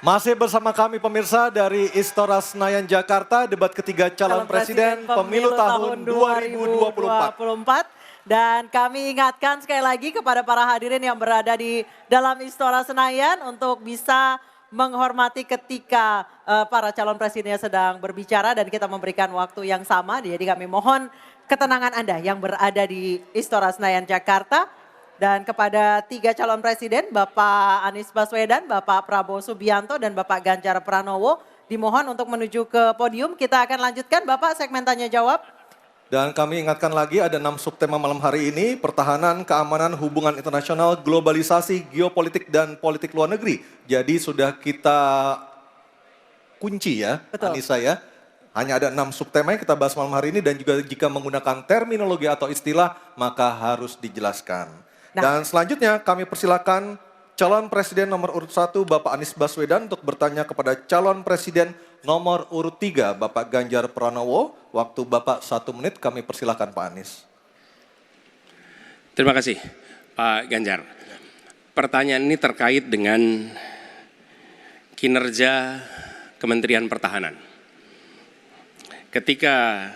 Masih bersama kami pemirsa dari Istora Senayan Jakarta, debat ketiga calon presiden pemilu tahun 2024. Dan kami ingatkan sekali lagi kepada para hadirin yang berada di dalam Istora Senayan untuk bisa menghormati ketika para calon presidennya sedang berbicara dan kita memberikan waktu yang sama. Jadi kami mohon ketenangan Anda yang berada di Istora Senayan Jakarta. Dan kepada tiga calon presiden, Bapak Anies Baswedan, Bapak Prabowo Subianto, dan Bapak Ganjar Pranowo, dimohon untuk menuju ke podium. Kita akan lanjutkan Bapak segmen tanya jawab. Dan kami ingatkan lagi ada 6 subtema malam hari ini, pertahanan, keamanan, hubungan internasional, globalisasi, geopolitik, dan politik luar negeri. Jadi sudah kita kunci ya, Betul. Anissa ya. Hanya ada 6 subtema yang kita bahas malam hari ini dan juga jika menggunakan terminologi atau istilah maka harus dijelaskan. Dan selanjutnya kami persilakan calon presiden nomor urut 1 Bapak Anies Baswedan untuk bertanya kepada calon presiden nomor urut 3 Bapak Ganjar Pranowo. Waktu Bapak 1 menit, kami persilakan Pak Anies. Terima kasih Pak Ganjar. Pertanyaan ini terkait dengan kinerja Kementerian Pertahanan. Ketika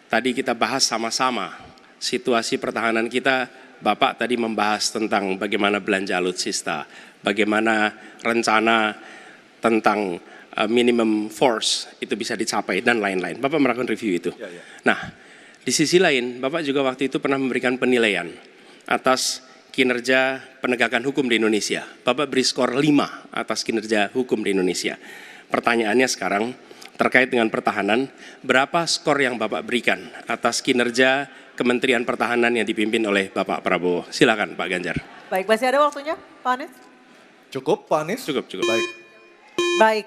tadi kita bahas sama-sama situasi pertahanan kita, Bapak tadi membahas tentang bagaimana belanja alutsista, bagaimana rencana tentang minimum force itu bisa dicapai dan lain-lain. Bapak melakukan review itu. Nah, di sisi lain Bapak juga waktu itu pernah memberikan penilaian atas kinerja penegakan hukum di Indonesia. Bapak beri skor 5 atas kinerja hukum di Indonesia. Pertanyaannya sekarang terkait dengan pertahanan, berapa skor yang Bapak berikan atas kinerja Kementerian Pertahanan yang dipimpin oleh Bapak Prabowo? Silakan Pak Ganjar. Baik, masih ada waktunya Pak Anies? Cukup Pak Anies? Cukup. Baik. Baik,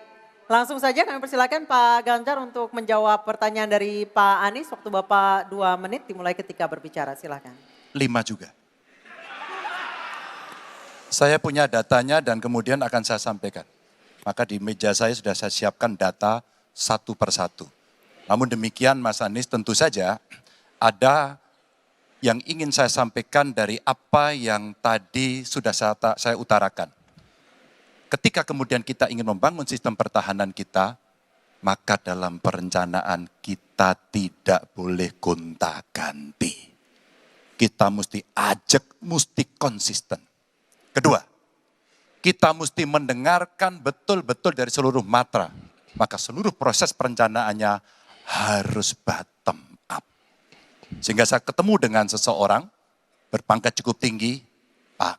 langsung saja kami persilakan Pak Ganjar untuk menjawab pertanyaan dari Pak Anies. Waktu Bapak 2 menit dimulai ketika berbicara, silakan. 5 juga. Saya punya datanya dan kemudian akan saya sampaikan. Maka di meja saya sudah saya siapkan data satu persatu. Namun demikian Mas Anies, tentu saja ada yang ingin saya sampaikan dari apa yang tadi sudah saya utarakan. Ketika kemudian kita ingin membangun sistem pertahanan kita, maka dalam perencanaan kita tidak boleh gonta-ganti. Kita mesti ajak, mesti konsisten. Kedua, kita mesti mendengarkan betul-betul dari seluruh matra. Maka seluruh proses perencanaannya harus bottom up. Sehingga saya ketemu dengan seseorang berpangkat cukup tinggi, Pak,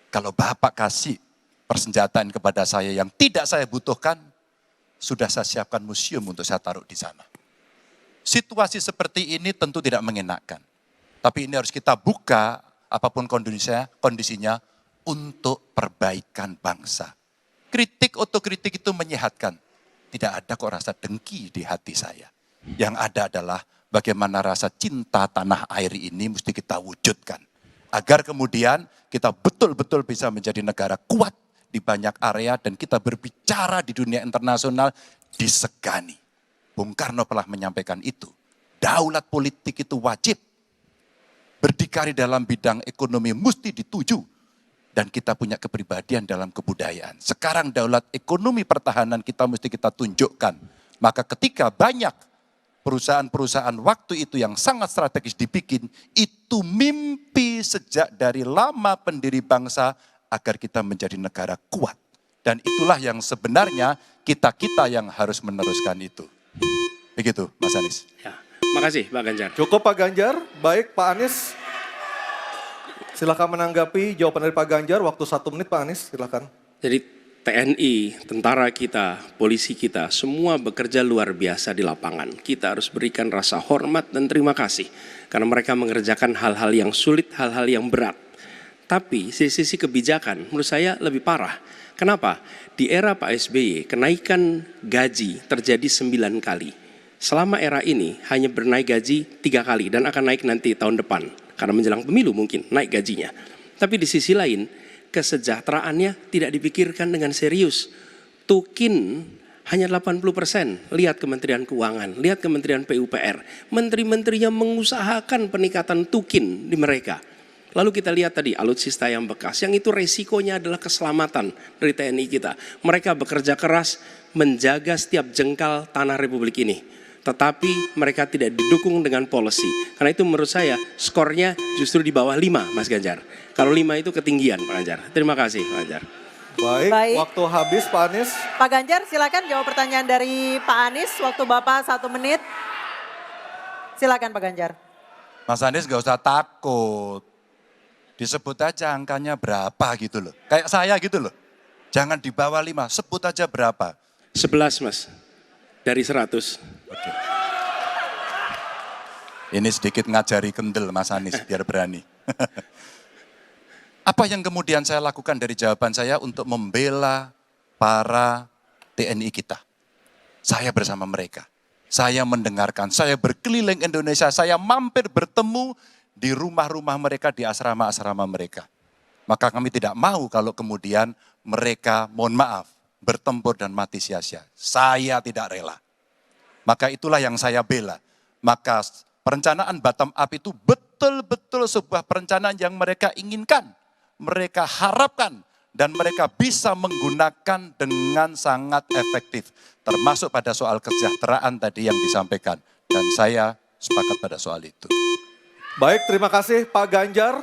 kalau Bapak kasih persenjataan kepada saya yang tidak saya butuhkan, sudah saya siapkan museum untuk saya taruh di sana. Situasi seperti ini tentu tidak mengenakan. Tapi ini harus kita buka apapun kondisinya untuk perbaikan bangsa. Kritik otokritik itu menyehatkan. Tidak ada kok rasa dengki di hati saya. Yang ada adalah bagaimana rasa cinta tanah air ini mesti kita wujudkan. Agar kemudian kita betul-betul bisa menjadi negara kuat di banyak area dan kita berbicara di dunia internasional disegani. Bung Karno telah menyampaikan itu. Daulat politik itu wajib. Berdikari dalam bidang ekonomi mesti dituju. Dan kita punya kepribadian dalam kebudayaan. Sekarang daulat ekonomi pertahanan kita mesti kita tunjukkan. Maka ketika banyak perusahaan-perusahaan waktu itu yang sangat strategis dibikin, itu mimpi sejak dari lama pendiri bangsa agar kita menjadi negara kuat. Dan itulah yang sebenarnya kita-kita yang harus meneruskan itu. Begitu Mas Anies. Ya, makasih Pak Ganjar. Cukup Pak Ganjar, baik Pak Anies. Silakan menanggapi jawaban dari Pak Ganjar, waktu 1 menit Pak Anies, silakan. Jadi TNI, tentara kita, polisi kita, semua bekerja luar biasa di lapangan. Kita harus berikan rasa hormat dan terima kasih. Karena mereka mengerjakan hal-hal yang sulit, hal-hal yang berat. Tapi sisi kebijakan menurut saya lebih parah. Kenapa? Di era Pak SBY, kenaikan gaji terjadi 9 kali. Selama era ini hanya bernaik gaji 3 kali dan akan naik nanti tahun depan. Karena menjelang pemilu mungkin naik gajinya. Tapi di sisi lain, kesejahteraannya tidak dipikirkan dengan serius. Tukin hanya 80%. Lihat Kementerian Keuangan, lihat Kementerian PUPR. Menteri-menterinya mengusahakan peningkatan tukin di mereka. Lalu kita lihat tadi alutsista yang bekas, yang itu resikonya adalah keselamatan dari TNI kita. Mereka bekerja keras menjaga setiap jengkal tanah Republik ini. Tetapi mereka tidak didukung dengan policy. Karena itu menurut saya skornya justru di bawah 5, Mas Ganjar. Kalau 5 itu ketinggian, Pak Ganjar. Terima kasih, Pak Ganjar. Baik, waktu habis Pak Anies. Pak Ganjar silakan jawab pertanyaan dari Pak Anies. Waktu Bapak 1 menit. Silakan Pak Ganjar. Mas Anies gak usah takut. Disebut aja angkanya berapa gitu loh. Kayak saya gitu loh. Jangan di bawah 5, sebut aja berapa. 11, Mas. Dari 100. Oke. Ini sedikit ngajari kendel Mas Anies biar berani. Apa yang kemudian saya lakukan dari jawaban saya untuk membela para TNI kita? Saya bersama mereka. Saya mendengarkan, saya berkeliling Indonesia, saya mampir bertemu di rumah-rumah mereka, di asrama-asrama mereka. Maka kami tidak mau kalau kemudian mereka, mohon maaf, bertempur dan mati sia-sia. Saya tidak rela. Maka itulah yang saya bela. Maka perencanaan bottom up itu betul-betul sebuah perencanaan yang mereka inginkan. Mereka harapkan dan mereka bisa menggunakan dengan sangat efektif. Termasuk pada soal kesejahteraan tadi yang disampaikan. Dan saya sepakat pada soal itu. Baik, terima kasih Pak Ganjar.